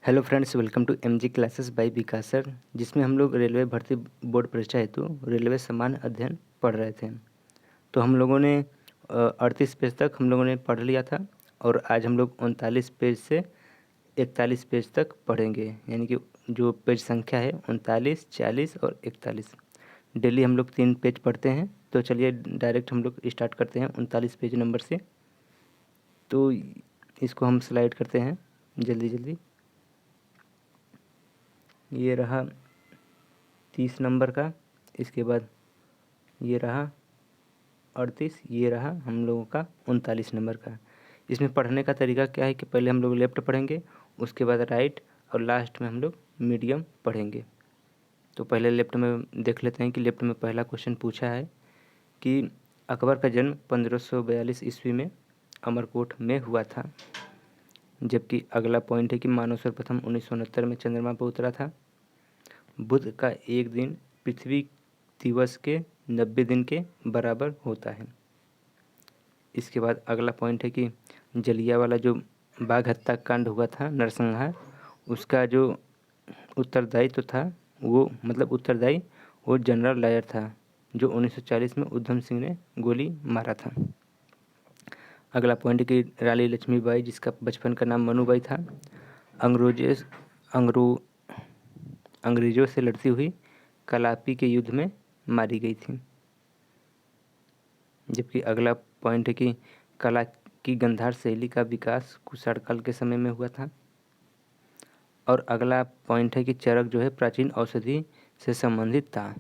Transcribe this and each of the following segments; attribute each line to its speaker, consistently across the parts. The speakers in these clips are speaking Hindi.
Speaker 1: Hello friends, welcome to MG classes by Vikas sir, जिसमें हम लोग रेलवे भर्ती बोर्ड परीक्षा हेतु रेलवे सामान्य अध्ययन पढ़ रहे थे। तो हम लोगों ने 38 पेज तक हम लोगों ने पढ़ लिया था और आज हम लोग 39 पेज से 41 पेज तक पढ़ेंगे। यानी कि जो पेज संख्या है 39, 40 और 41। डेली हम लोग 3 पेज पढ़ते हैं। तो चलिए डायरेक्ट हम लोग स्टार्ट करते हैं 39 पेज नंबर से। तो इसको हम स्लाइड करते हैं जल्दी जल्दी। ये रहा 30 नंबर का, इसके बाद ये रहा 38, ये रहा हम लोगों का 39 नंबर का। इसमें पढ़ने का तरीका क्या है कि पहले हम लोग लेफ़्ट पढ़ेंगे, उसके बाद राइट और लास्ट में हम लोग मीडियम पढ़ेंगे। तो पहले लेफ़्ट में देख लेते हैं कि लेफ़्ट में पहला क्वेश्चन पूछा है कि अकबर का जन्म 1542 ईस्वी में अमरकोट में हुआ था। जबकि अगला पॉइंट है कि मानव सर्वप्रथम 1969 में चंद्रमा पर उतरा था। बुध का एक दिन पृथ्वी दिवस के 90 दिन के बराबर होता है। इसके बाद अगला पॉइंट है कि जलियांवाला जो बाघ हत्याकांड हुआ था नरसंहार, उसका जो उत्तरदायी तो था उत्तरदायी वो जनरल डायर था, जो 1940 में उधम सिंह ने गोली मारा था। अगला पॉइंट है कि रानी लक्ष्मीबाई, जिसका बचपन का नाम मनुबाई था, अंग्रेजों अंग्रो अंग्रेज़ों से लड़ती हुई कलापी के युद्ध में मारी गई थी। जबकि अगला पॉइंट है कि कला की गंधार शैली का विकास कुषाण काल के समय में हुआ था। और अगला पॉइंट है कि चरक जो है प्राचीन औषधि से संबंधित था।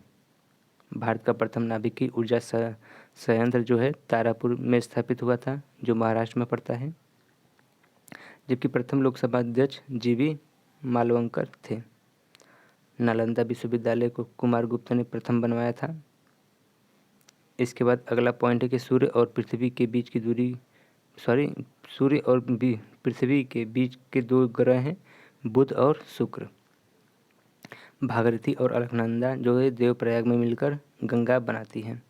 Speaker 1: भारत का प्रथम नाभिकीय ऊर्जा संयंत्र जो है तारापुर में स्थापित हुआ था, जो महाराष्ट्र में पड़ता है। जबकि प्रथम लोकसभा अध्यक्ष जीवी मालवंकर थे। नालंदा विश्वविद्यालय को कुमारगुप्त ने प्रथम बनवाया था। इसके बाद अगला पॉइंट है कि सूर्य और पृथ्वी के बीच की दूरी सूर्य और पृथ्वी के बीच के दो ग्रह हैं, बुध और शुक्र। भागीरथी और अलकनंदा जो है देवप्रयाग में मिलकर गंगा बनाती हैं।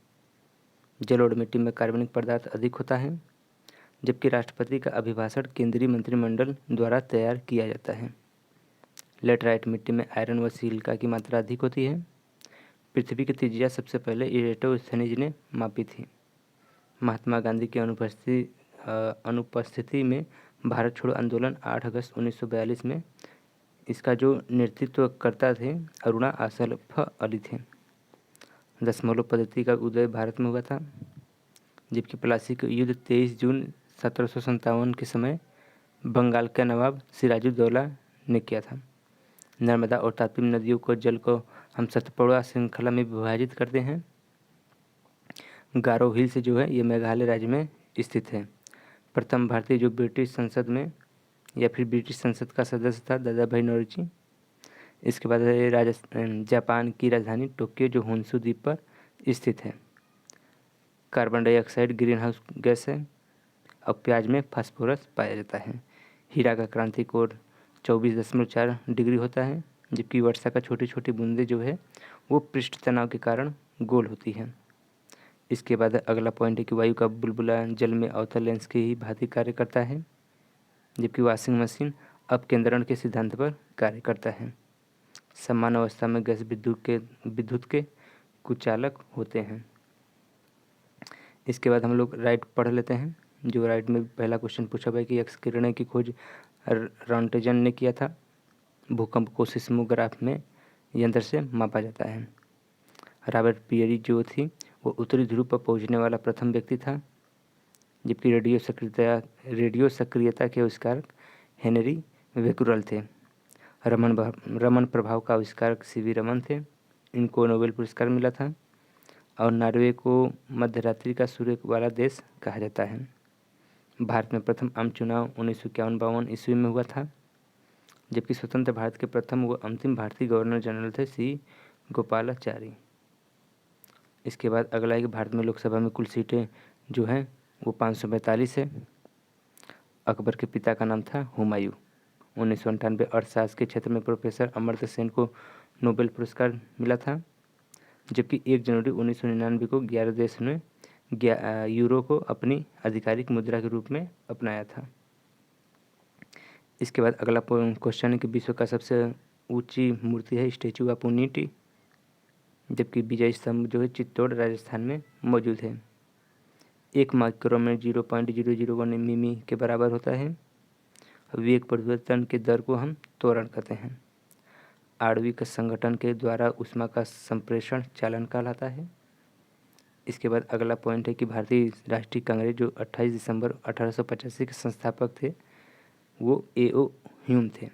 Speaker 1: जल और मिट्टी में कार्बनिक पदार्थ अधिक होता है। जबकि राष्ट्रपति का अभिभाषण केंद्रीय मंत्रिमंडल द्वारा तैयार किया जाता है। लेटराइट मिट्टी में आयरन व सिलिका की मात्रा अधिक होती है। पृथ्वी की त्रिज्या सबसे पहले इरेटोस्थेनीज ने मापी थी। महात्मा गांधी की अनुपस्थिति में भारत छोड़ो आंदोलन 8 अगस्त 1942 में इसका जो नेतृत्व करता थे अरुणा आसफ अली थे। दशमलव पद्धति का उदय भारत में हुआ था। जबकि प्लासी का युद्ध 23 जून 1757 के समय बंगाल के नवाब सिराजुद्दौला ने किया था। नर्मदा और ताप्ती नदियों को जल को हम सतपुड़ा श्रृंखला में विभाजित करते हैं। गारो हिल्स जो है ये मेघालय राज्य में स्थित है। प्रथम भारतीय जो ब्रिटिश संसद में या फिर ब्रिटिश संसद का सदस्य था दादा भाई नौरोजी। इसके बाद है जापान की राजधानी टोक्यो, जो होन्शु द्वीप पर स्थित है। Carbon dioxide green house gas है और प्याज में फास्फोरस पाया जाता है। हीरा का क्रांति कोण 24.4 डिग्री होता है। जबकि वर्षा का छोटी छोटी बूंदें जो है वो पृष्ठ तनाव के कारण गोल होती हैं। इसके बाद अगला पॉइंट है कि वायु का बुलबुला जल में अवतल लेंस की ही भांति कार्य करता है। जबकि वॉशिंग मशीन अपकेंद्रण के सिद्धांत पर कार्य करता है। समान अवस्था में गैस विद्युत के कुचालक होते हैं। इसके बाद हम लोग राइट पढ़ लेते हैं। जो राइट में पहला क्वेश्चन पूछा हुआ है कि एक्स किरणें की खोज रॉन्टेजन ने किया था। भूकंप को सिस्मोग्राफ में यंत्र से मापा जाता है। रॉबर्ट पियरी जो थी वो उत्तरी ध्रुव पर पहुंचने वाला प्रथम व्यक्ति था। जबकि रेडियो सक्रियता के आविष्कारक हेनरी बेकुरल थे। रमन प्रभाव का आविष्कारक सीवी रमन थे। इनको नोबेल पुरस्कार मिला था। और नॉर्वे को मध्यरात्रि का सूर्य वाला देश कहा जाता है। भारत में प्रथम आम चुनाव 1951 ईस्वी में हुआ था। जबकि स्वतंत्र भारत के प्रथम व अंतिम भारतीय गवर्नर जनरल थे सी गोपालाचारी। इसके बाद अगला है कि भारत में लोकसभा में कुल सीटें जो हैं वो 542 है। अकबर के पिता का नाम था हुमायूं। 1998 अर्थशास्त्र के क्षेत्र में प्रोफेसर अमर्त्य सेन को नोबेल पुरस्कार मिला था। जबकि 1 जनवरी 1999 को 11 देशों ने यूरो को अपनी आधिकारिक मुद्रा के रूप में अपनाया था। इसके बाद अगला क्वेश्चन है कि विश्व का सबसे ऊंची मूर्ति है स्टैचू ऑफ यूनिटी, जबकि विजय स्तंभ जो है चित्तौड़ राजस्थान में मौजूद है। 1 माइक्रोमीटर 0.001 मिमी के बराबर होता है। वेग परिवर्तन के दर को हम त्वरण कहते हैं। आणविक संगठन के द्वारा ऊष्मा का संप्रेषण चालन कहलाता है। इसके बाद अगला पॉइंट है कि भारतीय राष्ट्रीय कांग्रेस जो 28 दिसंबर 1885 के संस्थापक थे वो A.O. ह्यूम थे।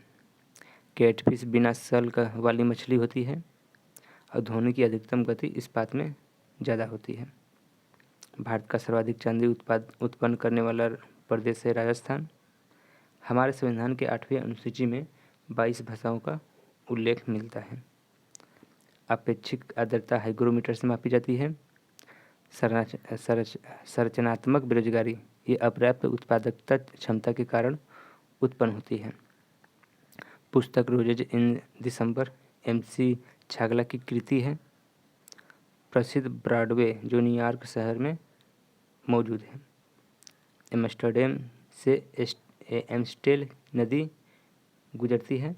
Speaker 1: कैटफिश बिना सल का वाली मछली होती है और ध्वनि की अधिकतम गति इस्पात में ज़्यादा होती है। भारत का सर्वाधिक चांदी उत्पन्न करने वाला प्रदेश है राजस्थान। हमारे संविधान के 8वीं अनुसूची में 22 भाषाओं का उल्लेख मिलता है। अपेक्षिक आर्द्रता हाइग्रोमीटर से मापी जाती है। संरचनात्मक बेरोजगारी ये अपर्याप्त उत्पादकता क्षमता के कारण उत्पन्न होती है। पुस्तक रोजेज इन दिसंबर MC छागला की कृति है। प्रसिद्ध ब्रॉडवे जो न्यूयॉर्क शहर में मौजूद है। एम्स्टर्डम से एम्स्टेल नदी गुजरती है।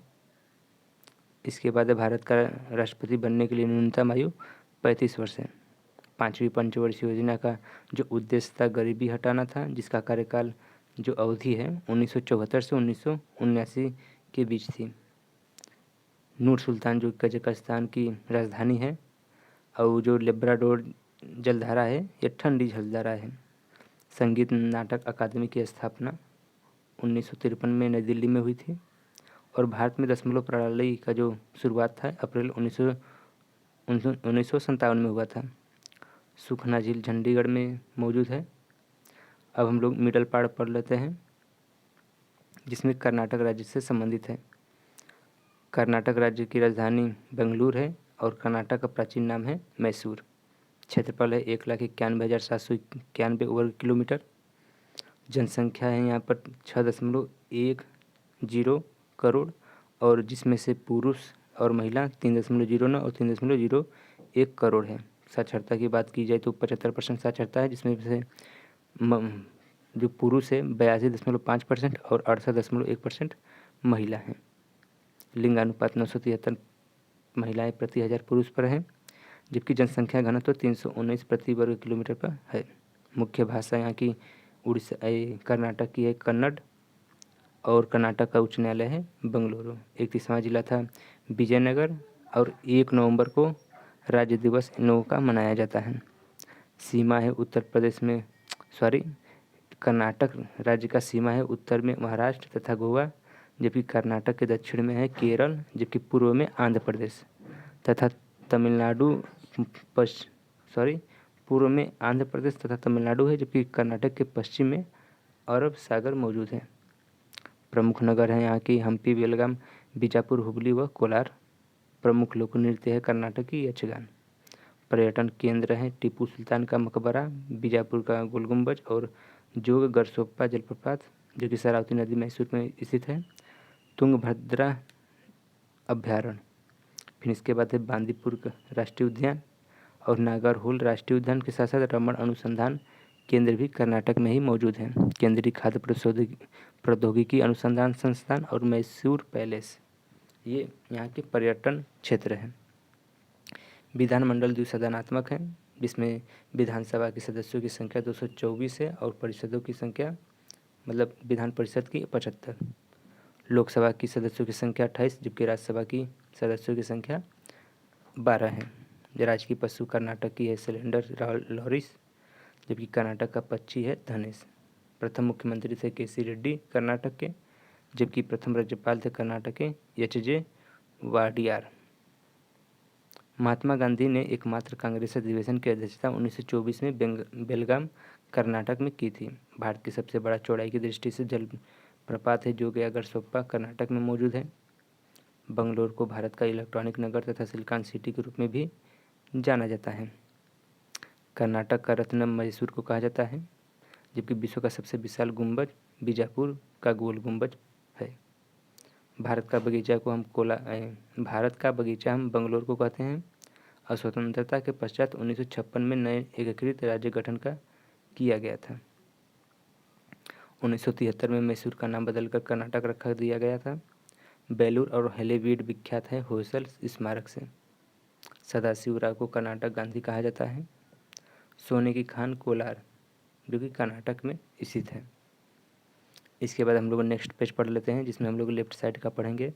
Speaker 1: इसके बाद भारत का राष्ट्रपति बनने के लिए न्यूनतम आयु 35 वर्ष है। 5वीं पंचवर्षीय योजना का जो उद्देश्य था गरीबी हटाना था, जिसका कार्यकाल जो अवधि है 1974 से 1979 के बीच थी। नूर सुल्तान जो कजाकिस्तान की राजधानी है और जो लेब्राडोर जलधारा है ये ठंडी जलधारा है। संगीत नाटक अकादमी की स्थापना 1953 में नई दिल्ली में हुई थी और भारत में दशमलव प्रणाली का जो शुरुआत था अप्रैल 1957 में हुआ था। सुखना झील चंडीगढ़ में मौजूद है। अब हम लोग मिडल पार्ट पढ़ लेते हैं जिसमें कर्नाटक राज्य से संबंधित है। कर्नाटक राज्य की राजधानी बेंगलुरु है और कर्नाटक का प्राचीन नाम है मैसूर। क्षेत्रफल है 1,91,791 वर्ग किलोमीटर। जनसंख्या है यहाँ पर 6.10 करोड़ और जिसमें से पुरुष और महिला 3.09 और 3.01 करोड़ है। साक्षरता की बात की जाए तो 75% साक्षरता है, जिसमें से जो पुरुष है 82.5% और 68.1% महिला है। लिंगानुपात 973 महिलाएं प्रति 1000 पुरुष पर हैं, जबकि जनसंख्या घनत्व 319 प्रति वर्ग किलोमीटर पर है। मुख्य भाषा यहाँ की उड़ीसा कर्नाटक की है कन्नड़ और कर्नाटक का उच्च न्यायालय है बेंगलुरु। 31वां जिला था विजयनगर और 1 नवंबर को राज्य दिवस इन लोगों का मनाया जाता है। सीमा है उत्तर प्रदेश में कर्नाटक राज्य का सीमा है उत्तर में महाराष्ट्र तथा गोवा, जबकि कर्नाटक के दक्षिण में है केरल, जबकि पूर्व में आंध्र प्रदेश तथा तमिलनाडु पूर्व में आंध्र प्रदेश तथा तमिलनाडु है, जबकि कर्नाटक के पश्चिम में अरब सागर मौजूद है। प्रमुख नगर हैं यहाँ की हम्पी, बेलगाम, बीजापुर, हुबली व कोलार। प्रमुख लोक नृत्य है कर्नाटक की यक्षगान। पर्यटन केंद्र हैं टीपू सुल्तान का मकबरा, बीजापुर का गोल गुम्बज और जोग गरसोप्पा जलप्रपात जो कि शरावती नदी मैसूर में स्थित है। तुंगभद्रा अभ्यारण्य। फिर इसके बाद है बांदीपुर राष्ट्रीय उद्यान और नागरहोल राष्ट्रीय उद्यान के साथ साथ रमण अनुसंधान केंद्र भी कर्नाटक में ही मौजूद है। केंद्रीय खाद्य प्रौद्योगिकी अनुसंधान संस्थान और मैसूर पैलेस ये यहाँ के पर्यटन क्षेत्र हैं। विधानमंडल द्विसदनात्मक है, जिसमें विधानसभा के सदस्यों की संख्या 224 है और परिषदों की संख्या मतलब विधान परिषद की 75। लोकसभा की सदस्यों की संख्या 28, जबकि राज्यसभा की सदस्यों की संख्या 12 है। राजकीय पशु कर्नाटक की है सिलेंडर लॉरिस, जबकि कर्नाटक का पक्षी है धनेश। प्रथम मुख्यमंत्री थे केसी रेड्डी कर्नाटक के, जबकि प्रथम राज्यपाल थे कर्नाटक के HJ वाडियार। महात्मा गांधी ने एकमात्र कांग्रेस अधिवेशन की अध्यक्षता 1924 में बेलगाम कर्नाटक में की थी। भारत की सबसे बड़ा चौड़ाई की दृष्टि से जलप्रपात है जोग गरसोप्पा कर्नाटक में मौजूद है। बंगलौर को भारत का इलेक्ट्रॉनिक नगर तथा सिलिकॉन सिटी के रूप में भी जाना जाता है। कर्नाटक का रत्न मैसूर को कहा जाता है, जबकि विश्व का सबसे विशाल गुंबज बीजापुर का गोल गुंबज है। भारत का बगीचा हम बंगलौर को कहते हैं और स्वतंत्रता के पश्चात 1956 में नए एकीकृत राज्य गठन का किया गया था। 1973 में मैसूर का नाम बदलकर कर्नाटक रखा दिया गया था। बेलूर और हलेबीड विख्यात है होयसल स्मारक से। सदाशिवराव को कर्नाटक गांधी कहा जाता है। सोने की खान कोलार जो कि कर्नाटक में स्थित है। इसके बाद हम लोग नेक्स्ट पेज पढ़ लेते हैं, जिसमें हम लोग लेफ्ट साइड का पढ़ेंगे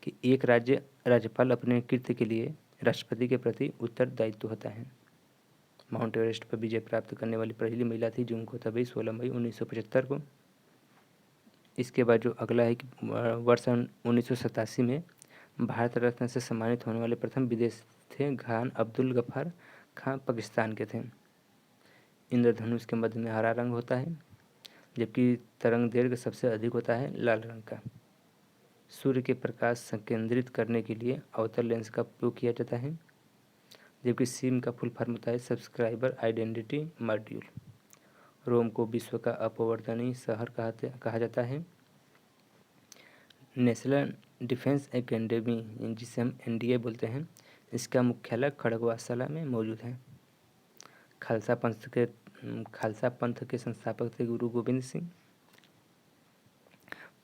Speaker 1: कि एक राज्यपाल अपने कृत्य के लिए राष्ट्रपति के प्रति उत्तरदायित्व होता है। माउंट एवरेस्ट पर विजय प्राप्त करने वाली पहली महिला थी जुंको तबई 16 मई 1975 को। इसके बाद जो अगला है कि वर्ष 1987 में भारत रत्न से सम्मानित होने वाले प्रथम विदेश थे खान अब्दुल गफ्फार खान, पाकिस्तान के थे। इंद्रधनुष के मध्य में हरा रंग होता है, जबकि तरंग दैर्घ्य सबसे अधिक होता है लाल रंग का। सूर्य के प्रकाश संकेंद्रित करने के लिए अवतल लेंस का उपयोग किया जाता है, जबकि सिम का फुल फॉर्म होता है सब्सक्राइबर आइडेंटिटी मॉड्यूल। रोम को विश्व का अपवर्तनीय शहर कहा जाता है। नेशनल डिफेंस एकेडमी, जिसे हम एनडीए बोलते हैं, इसका मुख्यालय खड़गवासला में मौजूद है। खालसा पंथ के संस्थापक थे गुरु गोविंद सिंह।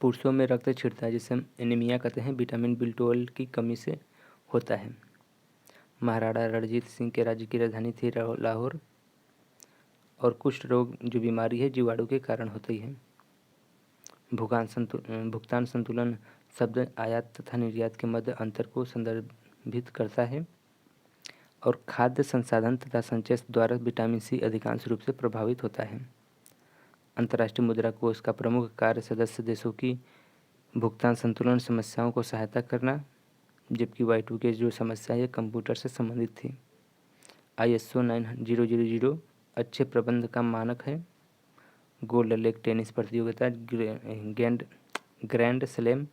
Speaker 1: पुरुषों में रक्त छिड़ता है, जिसे हम एनीमिया कहते हैं, विटामिन B12 की कमी से होता है। महाराणा रणजीत सिंह के राज्य की राजधानी थी लाहौर। और कुष्ठ रोग जो बीमारी है जीवाणु के कारण होती है। भुगतान संतुलन शब्द आयात तथा निर्यात के मध्य अंतर को संदर्भित करता है। और खाद्य संसाधन तथा संचय द्वारा विटामिन C अधिकांश रूप से प्रभावित होता है। अंतर्राष्ट्रीय मुद्रा कोष का प्रमुख कार्य सदस्य देशों की भुगतान संतुलन समस्याओं को सहायता करना, जबकि Y2K जो समस्या है कंप्यूटर से संबंधित थी। ISO 9000 अच्छे प्रबंध का मानक है। गोल्ड लेग टेनिस प्रतियोगिता ग्रैंड स्लैम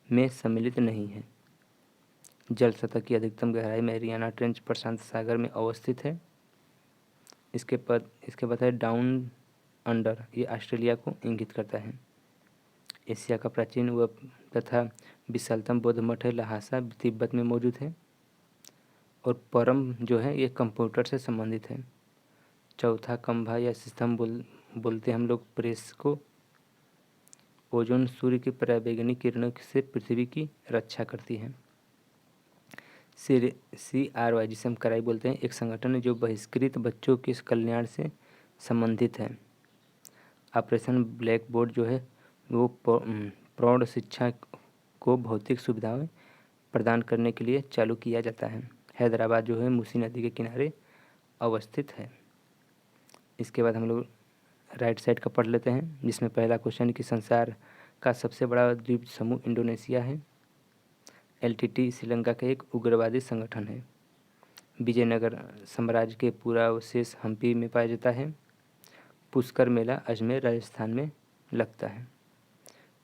Speaker 1: में सम्मिलित नहीं है। जल सतह की अधिकतम गहराई मैरियाना ट्रेंच प्रशांत सागर में अवस्थित है। इसके बाद है डाउन अंडर, ये ऑस्ट्रेलिया को इंगित करता है। एशिया का प्राचीन व तथा विशालतम बौद्ध मठ है लहासा, तिब्बत में मौजूद है। और परम जो है ये कंप्यूटर से संबंधित है। चौथा खंभा या स्तंभ बोलते हैं हम लोग प्रेस को। ओजोन सूर्य की पराबैंगनी किरणों से पृथ्वी की रक्षा करती है। CRY, जिसे हम कराई बोलते हैं, एक संगठन है जो बहिष्कृत बच्चों के कल्याण से संबंधित है। ऑपरेशन ब्लैक बोर्ड जो है वो प्रौढ़ शिक्षा को भौतिक सुविधाएं प्रदान करने के लिए चालू किया जाता है। हैदराबाद जो है मूसी नदी के किनारे अवस्थित है। इसके बाद हम लोग राइट साइड का पढ़ लेते हैं, जिसमें पहला क्वेश्चन कि संसार का सबसे बड़ा द्वीप समूह इंडोनेशिया है। LTT श्रीलंका का एक उग्रवादी संगठन है। विजयनगर साम्राज्य के पूरा अवशेष हम्पी में पाया जाता है। पुष्कर मेला अजमेर राजस्थान में लगता है।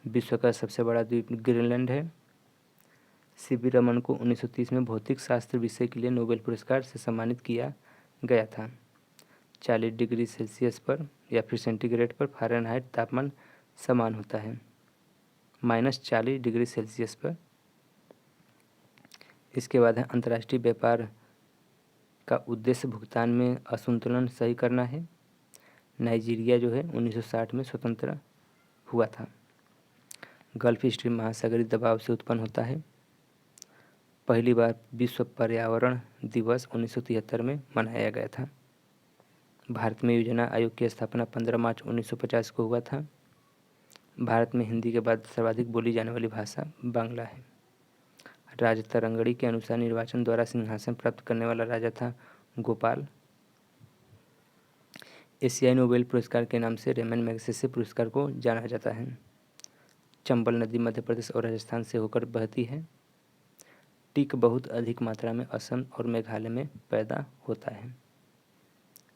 Speaker 1: विश्व का सबसे बड़ा द्वीप ग्रीनलैंड है। CV रमन को 1930 में भौतिक शास्त्र विषय के लिए नोबेल पुरस्कार से सम्मानित किया गया था। 40 डिग्री सेल्सियस पर या फिर सेंटीग्रेड पर फ़ारेनहाइट तापमान समान होता है -40 डिग्री सेल्सियस पर। इसके बाद है अंतर्राष्ट्रीय व्यापार का उद्देश्य भुगतान में असंतुलन सही करना है। नाइजीरिया जो है 1960 में स्वतंत्र हुआ था। गल्फ स्ट्रीम महासागरीय दबाव से उत्पन्न होता है। पहली बार विश्व पर्यावरण दिवस 1973 में मनाया गया था। भारत में योजना आयोग की स्थापना 15 मार्च 1950 को हुआ था। भारत में हिंदी के बाद सर्वाधिक बोली जाने वाली भाषा बांग्ला है। राजा तरंगड़ी के अनुसार निर्वाचन द्वारा सिंहासन प्राप्त करने वाला राजा था गोपाल। एशियाई नोबेल पुरस्कार के नाम से रेमन मैगसेसे पुरस्कार को जाना जाता है। चंबल नदी मध्य प्रदेश और राजस्थान से होकर बहती है। टीक बहुत अधिक मात्रा में असम और मेघालय में पैदा होता है।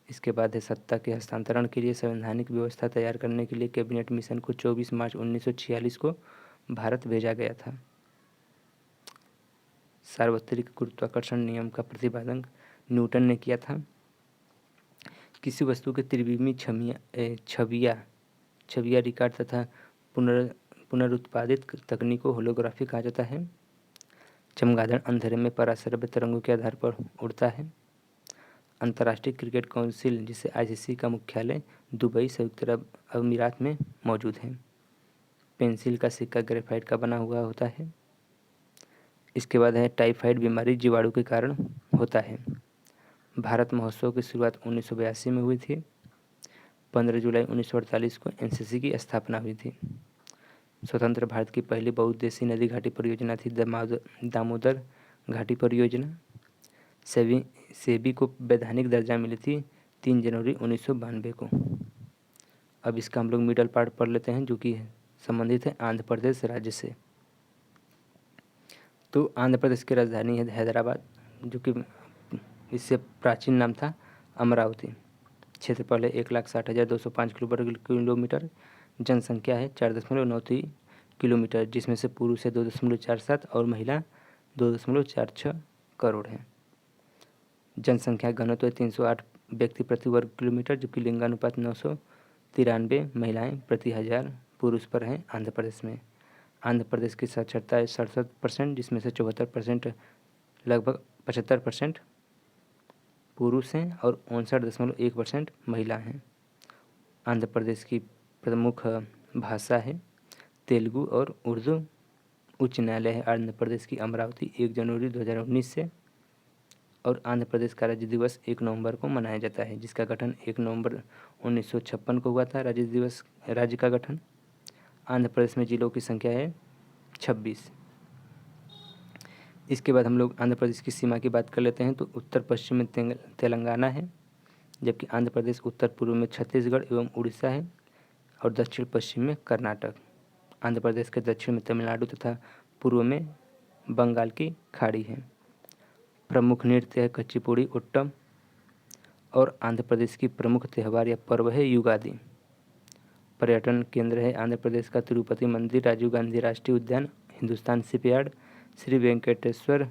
Speaker 1: इसके बाद है सत्ता के हस्तांतरण के लिए संवैधानिक व्यवस्था तैयार करने के लिए कैबिनेट मिशन को 24 मार्च 1946 को भारत भेजा गया था। सार्वत्रिक गुरुत्वाकर्षण नियम का प्रतिपादन न्यूटन ने किया था। किसी वस्तु के त्रिविमी छवियां रिकॉर्ड तथा पुनरुत्पादित तकनीक को होलोग्राफी कहा जाता है। चमगादड़ अंधेरे में पराश्रव्य तरंगों के आधार पर उड़ता है। अंतर्राष्ट्रीय क्रिकेट काउंसिल जिसे आईसीसी का मुख्यालय दुबई संयुक्त अरब अमीरात में मौजूद है। पेंसिल का सिक्का ग्रेफाइट का बना हुआ होता है। इसके बाद है टाइफाइड बीमारी जीवाणु के कारण होता है। भारत महोत्सव की शुरुआत 1982 में हुई थी। 15 जुलाई 1948 को एनसीसी की स्थापना हुई थी। स्वतंत्र भारत की पहली बहुउद्देशीय नदी घाटी परियोजना थी दामोदर घाटी परियोजना। सेबी को वैधानिक दर्जा मिली थी 3 जनवरी 1992 को। अब इसका हम लोग मिडल पार्ट पढ़ लेते हैं जो कि संबंधित है आंध्र प्रदेश राज्य से। तो आंध्र प्रदेश की राजधानी है हैदराबाद, जो कि इससे प्राचीन नाम था अमरावती। क्षेत्रफल है 1,60,205 किलोमीटर। जनसंख्या है 4.93 किलोमीटर, जिसमें से पुरुष है 2.47 और महिला 2.46 करोड़ है। जनसंख्या घनत्व 308 व्यक्ति प्रति वर्ग किलोमीटर, जबकि लिंगानुपात 993 महिलाएं प्रति 1000 पुरुष पर हैं आंध्र प्रदेश में। आंध्र प्रदेश की साक्षरता है 67%, जिसमें से 74% लगभग 75% पुरुष हैं और 59.1% महिला हैं। आंध्र प्रदेश की प्रमुख भाषा है तेलुगु और उर्दू। उच्च न्यायालय है आंध्र प्रदेश की अमरावती 1 जनवरी 2019 से। और आंध्र प्रदेश का राज्य दिवस 1 नवंबर को मनाया जाता है, जिसका गठन 1 नवंबर 1956 को हुआ था। राज्य का गठन। आंध्र प्रदेश में जिलों की संख्या है 26। इसके बाद हम लोग आंध्र प्रदेश की सीमा की बात कर लेते हैं। तो उत्तर पश्चिम में तेलंगाना है, जबकि आंध्र प्रदेश उत्तर पूर्व में छत्तीसगढ़ एवं उड़ीसा है और दक्षिण पश्चिम में कर्नाटक। आंध्र प्रदेश के दक्षिण में तमिलनाडु तथा पूर्व में बंगाल की खाड़ी है। प्रमुख नृत्य है कुचिपुड़ी ओट्टम। और आंध्र प्रदेश की प्रमुख त्यौहार या पर्व है युगादि। पर्यटन केंद्र है आंध्र प्रदेश का तिरुपति मंदिर, राजीव गांधी राष्ट्रीय उद्यान, हिंदुस्तान शिपयार्ड, श्री वेंकटेश्वर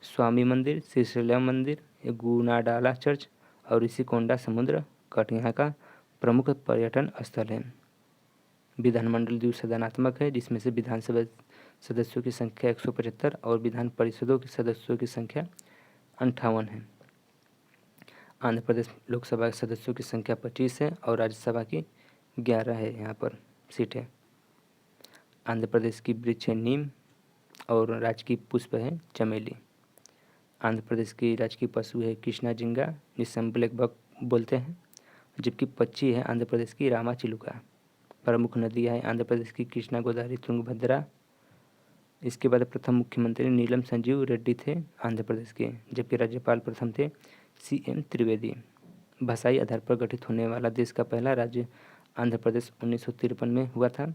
Speaker 1: स्वामी मंदिर, श्रीशैलम मंदिर, गुनाडाला चर्च और ऋषिकोंडा समुद्र तट यहाँ का प्रमुख पर्यटन स्थल है। विधानमंडल द्विसदनात्मक है, जिसमें से विधानसभा सदस्यों की संख्या 175 और विधान परिषदों के सदस्यों की संख्या 58 है। आंध्र प्रदेश लोकसभा के सदस्यों की संख्या 25 है और राज्यसभा की 11 है यहाँ पर सीटें। आंध्र प्रदेश की वृक्ष है नीम और राजकीय पुष्प है चमेली। आंध्र प्रदेश की राजकीय पशु है कृष्णा जिंगा, जिसे हम ब्लैक बक बोलते हैं, जबकि पक्षी है आंध्र प्रदेश की रामा चिलुका। प्रमुख नदियाँ हैं आंध्र प्रदेश की कृष्णा, गोदावरी, तुंगभद्रा। इसके बाद प्रथम मुख्यमंत्री नीलम संजीव रेड्डी थे आंध्र प्रदेश के, जबकि राज्यपाल प्रथम थे CM त्रिवेदी। भाषाई आधार पर गठित होने वाला देश का पहला राज्य आंध्र प्रदेश 1953 में हुआ था।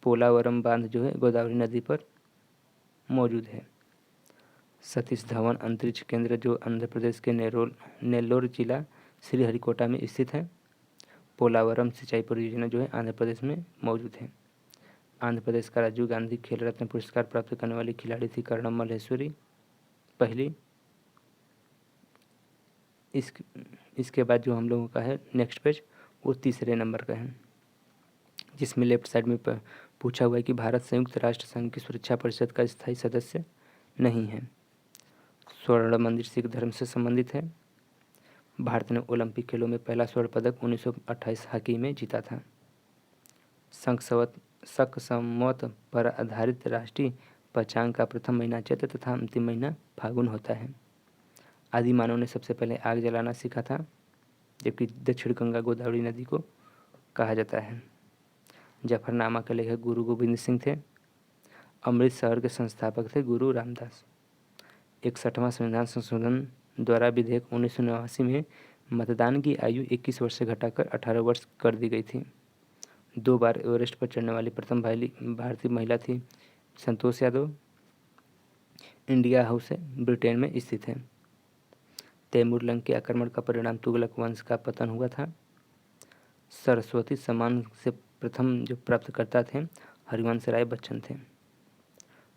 Speaker 1: पोलावरम बांध जो है गोदावरी नदी पर मौजूद है। सतीश धवन अंतरिक्ष केंद्र जो आंध्र प्रदेश के नेल्लोर जिला श्रीहरिकोटा में स्थित है। पोलावरम सिंचाई परियोजना जो है आंध्र प्रदेश में मौजूद है। आंध्र प्रदेश का राजीव गांधी खेल रत्न पुरस्कार प्राप्त करने वाली खिलाड़ी थी कर्णम मल्लेश्वरी पहली। इसके बाद जो हम लोगों का है नेक्स्ट पेज, वो तीसरे नंबर का है, जिसमें लेफ्ट साइड में पूछा हुआ है कि भारत संयुक्त राष्ट्र संघ की सुरक्षा परिषद का स्थायी सदस्य नहीं है। स्वर्ण मंदिर सिख धर्म से संबंधित है। भारत ने ओलंपिक खेलों में पहला स्वर्ण पदक 1928 हॉकी में जीता था। शक संवत पर आधारित राष्ट्रीय पंचांग का प्रथम महीना चैत्र तथा अंतिम महीना फागुन होता है। आदि मानव ने सबसे पहले आग जलाना सीखा था, जबकि दक्षिण गंगा गोदावरी नदी को कहा जाता है। जफरनामा के लेखक गुरु गोविंद सिंह थे। अमृत शहर के संस्थापक थे गुरु रामदास। 61वां संविधान संशोधन द्वारा विधेयक 1989 में मतदान की आयु 21 वर्ष से घटाकर 18 वर्ष कर दी गई थी। 2 बार एवरेस्ट पर चढ़ने वाली प्रथम भारतीय महिला थी संतोष यादव। इंडिया हाउस है ब्रिटेन में स्थित है। तैमूरलंग के आक्रमण का परिणाम तुगलक वंश का पतन हुआ था। सरस्वती सम्मान से प्रथम जो प्राप्तकर्ता थे हरिवंश राय बच्चन थे।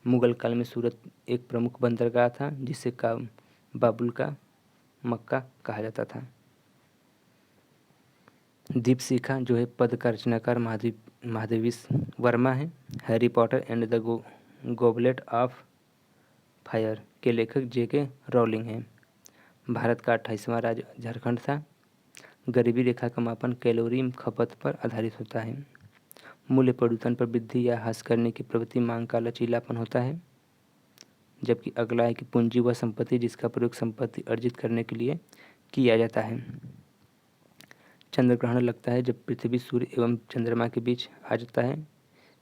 Speaker 1: मुगल काल में सूरत एक प्रमुख बंदरगाह था, जिसे बाबुल का मक्का कहा जाता था। दीपशिखा जो है पद का रचनाकार महादेवीश वर्मा है। Harry Potter and the goblet of fire के लेखक JK रॉलिंग हैं। भारत का 28वां राज्य झारखंड था। गरीबी रेखा का मापन कैलोरी खपत पर आधारित होता है। मूल्य प्रवर्धन पर वृद्धि या ह्रास करने की प्रवृत्ति मांग का लचीलापन होता है। जबकि अगला है कि पूंजी वह संपत्ति जिसका प्रयोग संपत्ति अर्जित करने के लिए किया जाता है। चंद्र ग्रहण लगता है जब पृथ्वी सूर्य एवं चंद्रमा के बीच आ जाता है,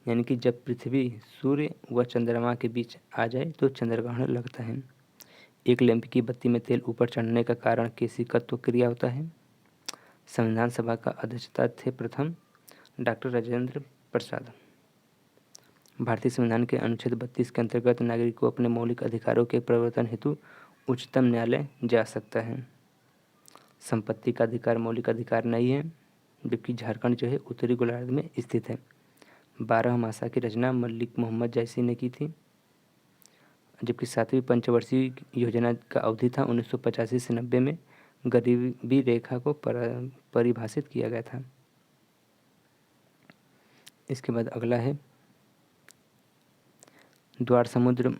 Speaker 1: यानी कि जब पृथ्वी सूर्य व चंद्रमा के बीच आ जाए तो चंद्र ग्रहण लगता है। एक लैंप की बत्ती में तेल ऊपर चढ़ने का कारण केशिकत्व क्रिया होता है। संविधान सभा का अध्यक्षता थे प्रथम डॉक्टर राजेंद्र प्रसाद। भारतीय संविधान के अनुच्छेद 32 के अंतर्गत नागरिक को अपने मौलिक अधिकारों के प्रवर्तन हेतु उच्चतम न्यायालय जा सकता है। संपत्ति का अधिकार मौलिक अधिकार नहीं है, जबकि झारखंड जो है उत्तरी गोलार्ध में स्थित है। 12 मासा की रचना मलिक मोहम्मद जैसी ने की थी, जबकि 7वीं पंचवर्षीय योजना का अवधि था 1985 से 90 में गरीबी रेखा को परिभाषित किया गया था। इसके बाद अगला है द्वार समुद्र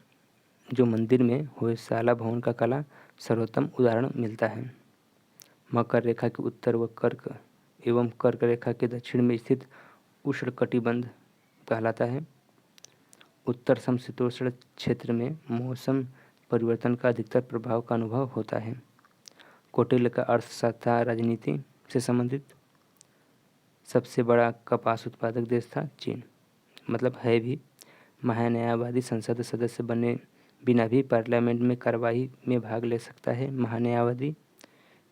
Speaker 1: जो मंदिर में होयशाला भवन का कला सर्वोत्तम उदाहरण मिलता है। मकर रेखा के उत्तर व कर्क एवं कर्क रेखा के दक्षिण में स्थित उष्णकटिबंध कहलाता है। उत्तर समशीतोष्ण क्षेत्र में मौसम परिवर्तन का अधिकतर प्रभाव का अनुभव होता है। कौटिल्य का अर्थशास्त्र राजनीति से संबंधित सबसे बड़ा कपास उत्पादक देश था चीन, मतलब है भी। महान्यायवादी संसद सदस्य बने बिना भी पार्लियामेंट में कार्रवाई में भाग ले सकता है। महान्यायवादी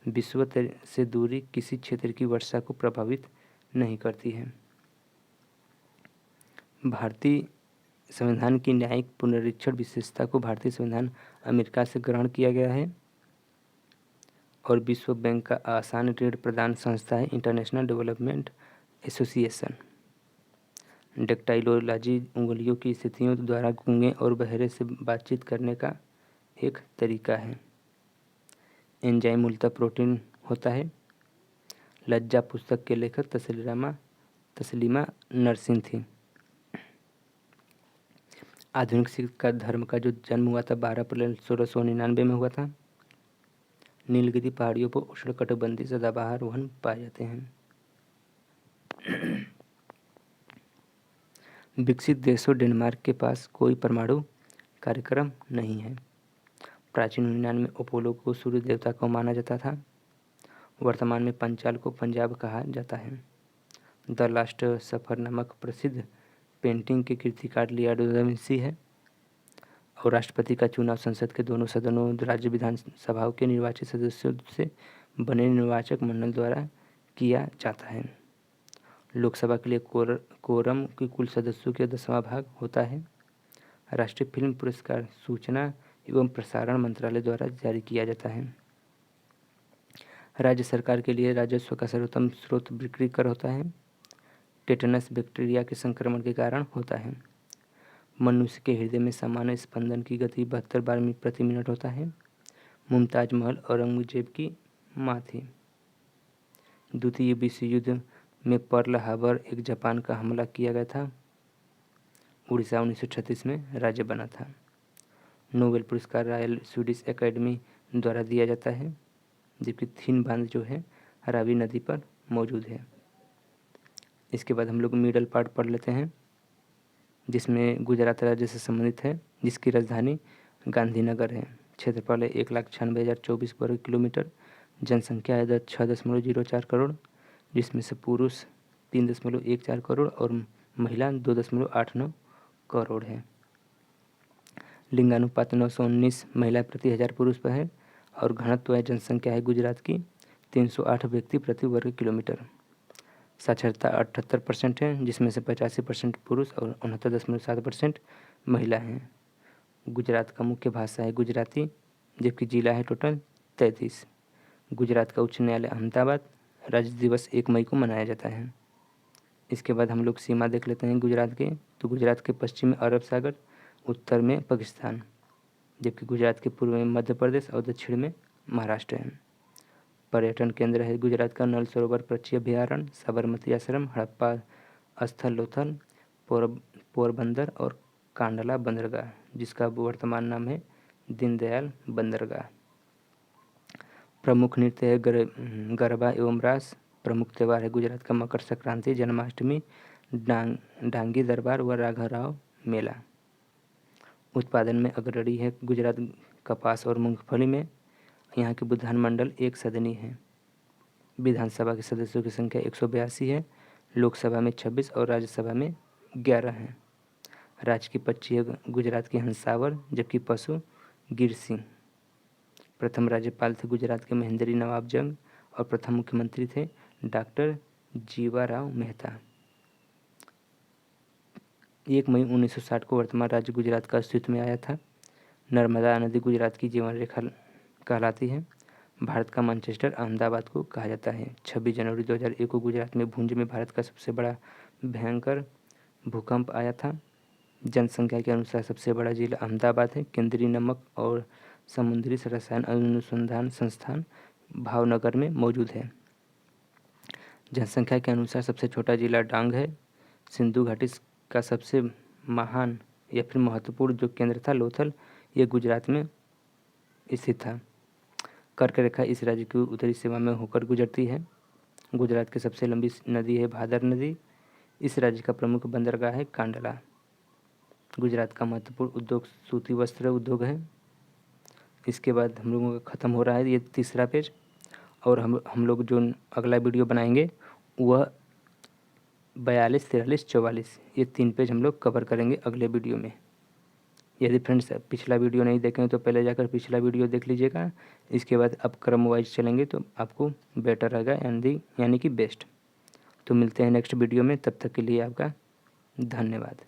Speaker 1: विश्व से दूरी किसी क्षेत्र की वर्षा को प्रभावित नहीं करती है। भारतीय संविधान की न्यायिक पुनरीक्षण विशेषता को भारतीय संविधान अमेरिका से ग्रहण किया गया है और विश्व बैंक का आसान ऋण प्रदान संस्था है इंटरनेशनल डेवलपमेंट एसोसिएशन। डेक्टाइलोलॉजी उंगलियों की स्थितियों द्वारा गूंगे और बहरे से बातचीत करने का एक तरीका है। एंजाइम मूलतः प्रोटीन होता है। लज्जा पुस्तक के लेखक तस्लीमा नरसिन थी। आधुनिक सिख का धर्म का जो जन्म हुआ था 12 अप्रैल 1699 में हुआ था। नीलगिरी पहाड़ियों पर उष्णकटिबंधीय सदाबहार वन पाए जाते हैं। विकसित देशों डेनमार्क के पास कोई परमाणु कार्यक्रम नहीं है। प्राचीन यूनान में अपोलो को सूर्य देवता को माना जाता था। वर्तमान में पंचाल को पंजाब कहा जाता है। द लास्ट सफर नामक प्रसिद्ध पेंटिंग के कीर्तिकार लियोनार्डो दा विंसी है। और राष्ट्रपति का चुनाव संसद के दोनों सदनों राज्य विधानसभाओं के निर्वाचित सदस्यों से बने निर्वाचक मंडल द्वारा किया जाता है। लोकसभा के लिए कोरम की कुल सदस्यों के 10वां भाग होता है। राष्ट्रीय फिल्म पुरस्कार सूचना एवं प्रसारण मंत्रालय द्वारा जारी किया जाता है। राज्य सरकार के लिए राजस्व का सर्वोत्तम स्रोत बिक्री कर होता है। टेटनस बैक्टीरिया के संक्रमण के कारण होता है। मनुष्य के हृदय में सामान्य स्पंदन की गति 72 बार प्रति मिनट होता है। मुमताज महल औरंगजेब की माँ थी। द्वितीय विश्व युद्ध में पर्ल हार्बर एक जापान का हमला किया गया था। उड़ीसा 1936 में राज्य बना था। नोबेल पुरस्कार रॉयल स्वीडिश एकेडमी द्वारा दिया जाता है, जबकि थीन बांध जो है रावी नदी पर मौजूद है। इसके बाद हम लोग मिडल पार्ट पढ़ लेते हैं, जिसमें गुजरात राज्य से संबंधित है, जिसकी राजधानी गांधीनगर है। क्षेत्रफल है 1,96,024 वर्ग किलोमीटर। जनसंख्या है 6.04 करोड़, जिसमें से पुरुष 3.14 करोड़ और महिला 2.89 करोड़ है। लिंगानुपात 919 महिला प्रति 1000 पुरुष पर है और घनत्व है जनसंख्या है गुजरात की 308 व्यक्ति प्रति वर्ग किलोमीटर। साक्षरता 78% है, जिसमें से 85% पुरुष और 69.7% महिला हैं। गुजरात का मुख्य भाषा है गुजराती, जबकि जिला है टोटल 33। गुजरात का उच्च न्यायालय अहमदाबाद। राज्य दिवस 1 मई को मनाया जाता है। इसके बाद हम लोग सीमा देख लेते हैं गुजरात के। तो गुजरात के पश्चिम में अरब सागर, उत्तर में पाकिस्तान, जबकि गुजरात के पूर्व में मध्य प्रदेश और दक्षिण में महाराष्ट्र है। पर्यटन केंद्र है गुजरात का नल सरोवर पक्षी अभ्यारण्य, साबरमती आश्रम, हड़प्पा स्थल लोथल, पोरबंदर और कांडला बंदरगाह, जिसका वर्तमान नाम है दीनदयाल बंदरगाह। प्रमुख नृत्य है गरबा एवं रास। प्रमुख त्यौहार है गुजरात का मकर संक्रांति, जन्माष्टमी, डांगी दरबार व राघवराव मेला। उत्पादन में अग्रणी है गुजरात कपास और मूंगफली में। यहाँ के विधानमंडल एक सदनी है। विधानसभा के सदस्यों की संख्या 182 है। लोकसभा में 26 और राज्यसभा में 11 हैं। राजकीय पक्षी है गुजरात की हंसावर, जबकि पशु गिर सिंह। प्रथम राज्यपाल थे गुजरात के महेंद्री नवाब जंग और प्रथम मुख्यमंत्री थे डॉक्टर जीवाराव मेहता। 1 मई 1960 को वर्तमान राज्य गुजरात का अस्तित्व में आया था। नर्मदा नदी गुजरात की जीवन रेखा कहलाती है। भारत का मैनचेस्टर अहमदाबाद को कहा जाता है। 26 जनवरी 2001 को गुजरात में भुज में भारत का सबसे बड़ा भयंकर भूकंप आया था। जनसंख्या के अनुसार सबसे बड़ा जिला अहमदाबाद है। केंद्रीय नमक और समुद्री रसायन अनुसंधान संस्थान भावनगर में मौजूद है। जनसंख्या के अनुसार सबसे छोटा जिला डांग है। सिंधु घाटी का सबसे महान या फिर महत्वपूर्ण जो केंद्र था लोथल, ये गुजरात में स्थित था। कर्क रेखा इस राज्य की उत्तरी सीमा में होकर गुजरती है। गुजरात की सबसे लंबी नदी है भादर नदी। इस राज्य का प्रमुख बंदरगाह है कांडला। गुजरात का महत्वपूर्ण उद्योग सूती वस्त्र उद्योग है। इसके बाद हम लोगों का ख़त्म हो रहा है ये तीसरा पेज, और हम लोग जो अगला वीडियो बनाएंगे वह 42, 43, 44 ये 3 पेज हम लोग कवर करेंगे अगले वीडियो में। यदि फ्रेंड्स पिछला वीडियो नहीं देखें तो पहले जाकर पिछला वीडियो देख लीजिएगा। इसके बाद अब क्रम वाइज चलेंगे तो आपको बेटर रहेगा, यानी कि बेस्ट। तो मिलते हैं नेक्स्ट वीडियो में, तब तक के लिए आपका धन्यवाद।